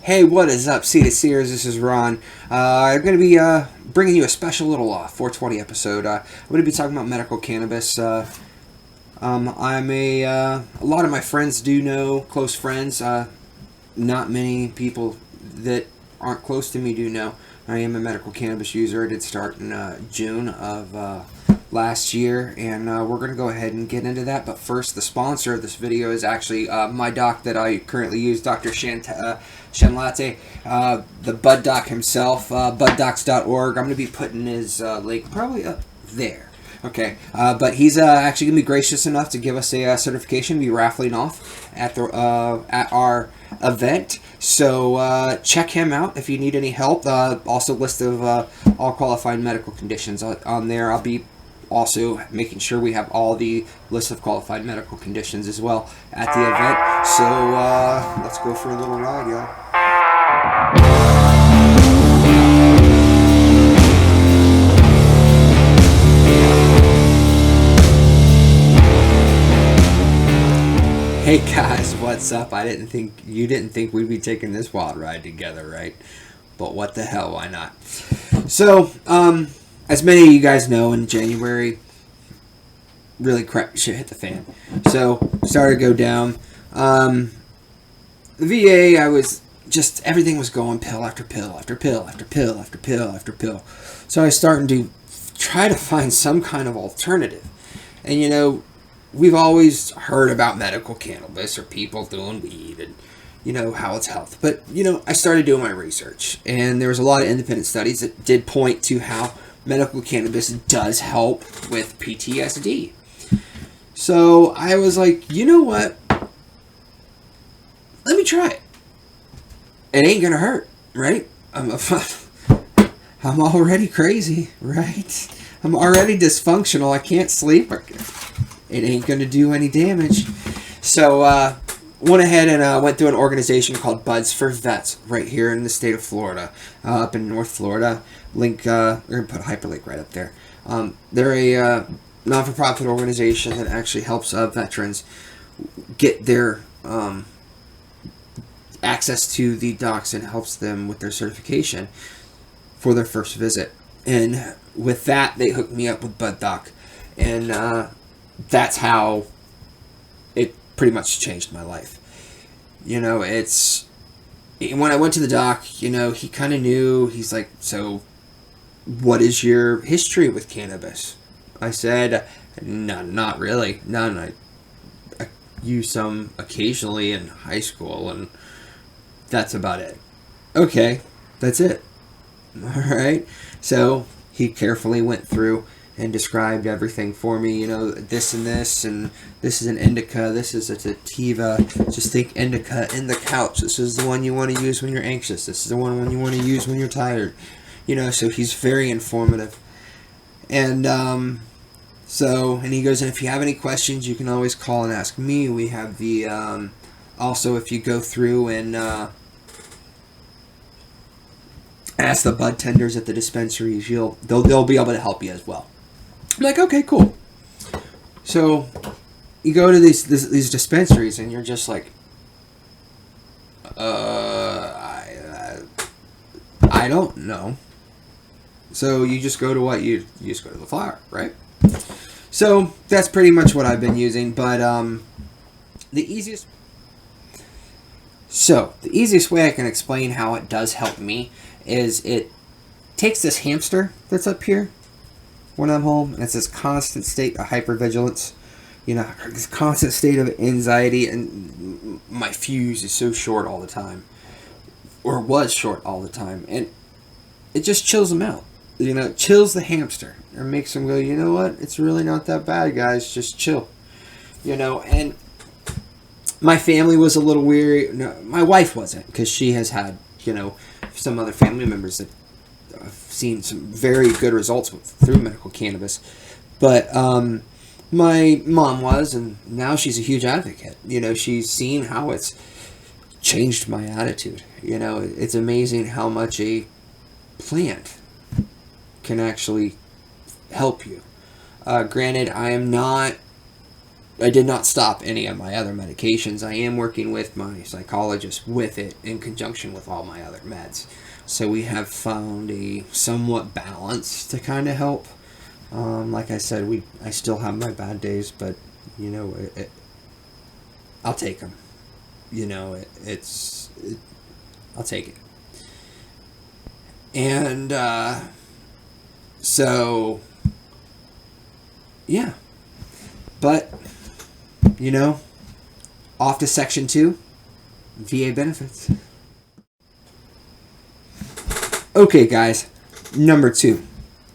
Hey, what is up, C to Sears? This is Ron. I'm going to be bringing you a special little 420 episode. I'm going to be talking about medical cannabis. A lot of my friends do know, close friends. Not many people that aren't close to me do know. I am a medical cannabis user. I did start in June of last year, and we're going to go ahead and get into that. But first, the sponsor of this video is actually my doc that I currently use, Dr. Shanlate, the Bud Doc himself, buddocs.org. I'm going to be putting his link probably up there. Okay, but he's actually going to be gracious enough to give us a certification, be raffling off at our event. So check him out if you need any help. Also, list of all qualified medical conditions on there. I'll be also making sure we have all the list of qualified medical conditions as well at the event. So let's go for a little ride, y'all. Hey guys, what's up? You didn't think we'd be taking this wild ride together, right? But what the hell, why not? So, as many of you guys know, in January, really crap shit hit the fan. So, started to go down. The VA, everything was going pill after pill after pill after pill after pill after pill. So I was starting to try to find some kind of alternative. And we've always heard about medical cannabis or people doing weed and, how it's health. But, I started doing my research. And there was a lot of independent studies that did point to how medical cannabis does help with PTSD. So I was like, you know what? Let me try it. It ain't going to hurt, right? I'm already crazy, right? I'm already dysfunctional. I can't sleep. It ain't going to do any damage. So, went ahead and went through an organization called Buds for Vets right here in the state of Florida, up in North Florida. Link, we're going to put a hyperlink right up there. They're a non-for-profit organization that actually helps veterans get their access to the docs and helps them with their certification for their first visit. And with that, they hooked me up with Bud Doc. And that's how it pretty much changed my life. It's when I went to the doc, he kind of knew. He's like, so what is your history with cannabis? I said, no, not really. None. I used some occasionally in high school, and that's about it. Okay, that's it. All right. So he carefully went through and described everything for me, this and this, and this is an indica, this is a sativa, just think indica in the couch, this is the one you want to use when you're anxious, this is the one you want to use when you're tired, so he's very informative. And and he goes, and if you have any questions, you can always call and ask me. We have the, also if you go through and ask the bud tenders at the dispensaries, they'll be able to help you as well. I'm like, okay, cool. So you go to these dispensaries and you're just like, I don't know. So you just go to you just go to the flower, right? So that's pretty much what I've been using. But the easiest way I can explain how it does help me is it takes this hamster that's up here when I'm home, and it's this constant state of hypervigilance, this constant state of anxiety, and my fuse is so short all the time, or was short all the time, and it just chills him out. It chills the hamster, or makes him go, you know what, it's really not that bad, guys, just chill. And my family was a little weary. No, my wife wasn't, because she has had, some other family members that I've seen some very good results through medical cannabis. But my mom was, and now she's a huge advocate. She's seen how it's changed my attitude. It's amazing how much a plant can actually help you. Granted, I am not I did not stop any of my other medications. I am working with my psychologist with it in conjunction with all my other meds. So we have found a somewhat balance to kind of help. Like I said, I still have my bad days, but you know, I'll take them. You know, I'll take it. And so, yeah. But, you know, off to section 2, VA benefits. Okay, guys, number 2,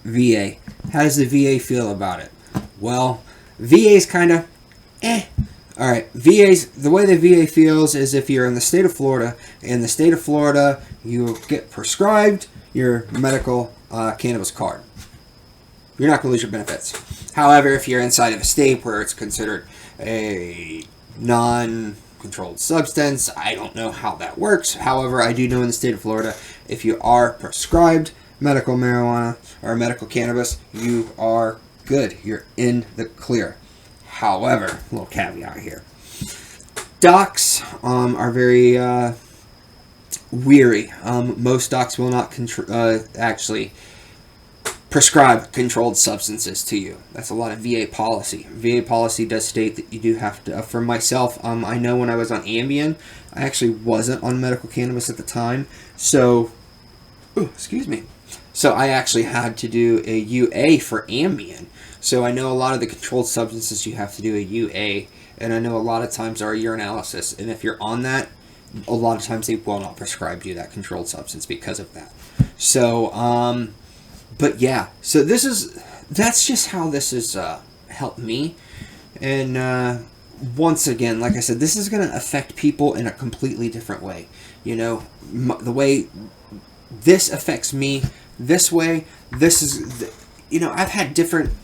VA. How does the VA feel about it? Well, VA's kind of Alright, the way the VA feels is if you're in the state of Florida, you get prescribed your medical cannabis card. You're not going to lose your benefits. However, if you're inside of a state where it's considered a non-controlled substance, I don't know how that works. However, I do know in the state of Florida, if you are prescribed medical marijuana or medical cannabis, you are good. You're in the clear. However, a little caveat here. Docs are very weary. Most docs will not actually prescribe controlled substances to you. That's a lot of VA policy. VA policy does state that you do have to. For myself, I know when I was on Ambien, I actually wasn't on medical cannabis at the time. So, excuse me. So I actually had to do a UA for Ambien. So I know a lot of the controlled substances you have to do a UA, and I know a lot of times are urinalysis. And if you're on that, a lot of times they will not prescribe you that controlled substance because of that. So, but yeah, so that's just how this has helped me. And once again, like I said, this is going to affect people in a completely different way. You know, the way this affects me this way, this is, you know, I've had different,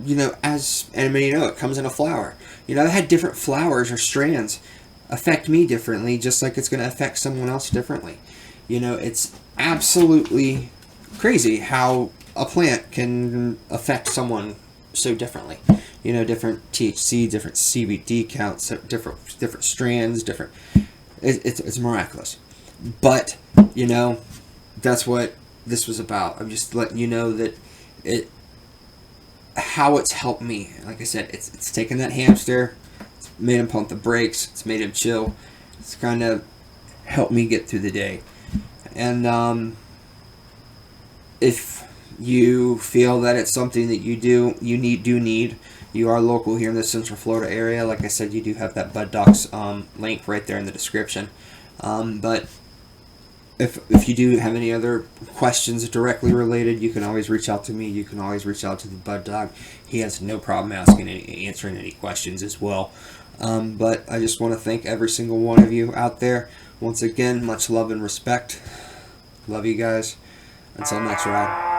you know, as anybody you know, it comes in a flower. You know, I've had different flowers or strands affect me differently, just like it's going to affect someone else differently. You know, it's absolutely crazy how a plant can affect someone so differently. You know, different THC, different CBD counts, different strands, different. It's miraculous. But you know, that's what this was about. I'm just letting you know that how it's helped me. Like I said, it's taken that hamster, it's made him pump the brakes, it's made him chill. It's kind of helped me get through the day. And if you feel that it's something that you need, you are local here in the Central Florida area. Like I said, you do have that Buddoc link right there in the description. But if you do have any other questions directly related, you can always reach out to me. You can always reach out to the Bud Dog. He has no problem answering any questions as well. But I just want to thank every single one of you out there. Once again, much love and respect. Love you guys. Until next ride.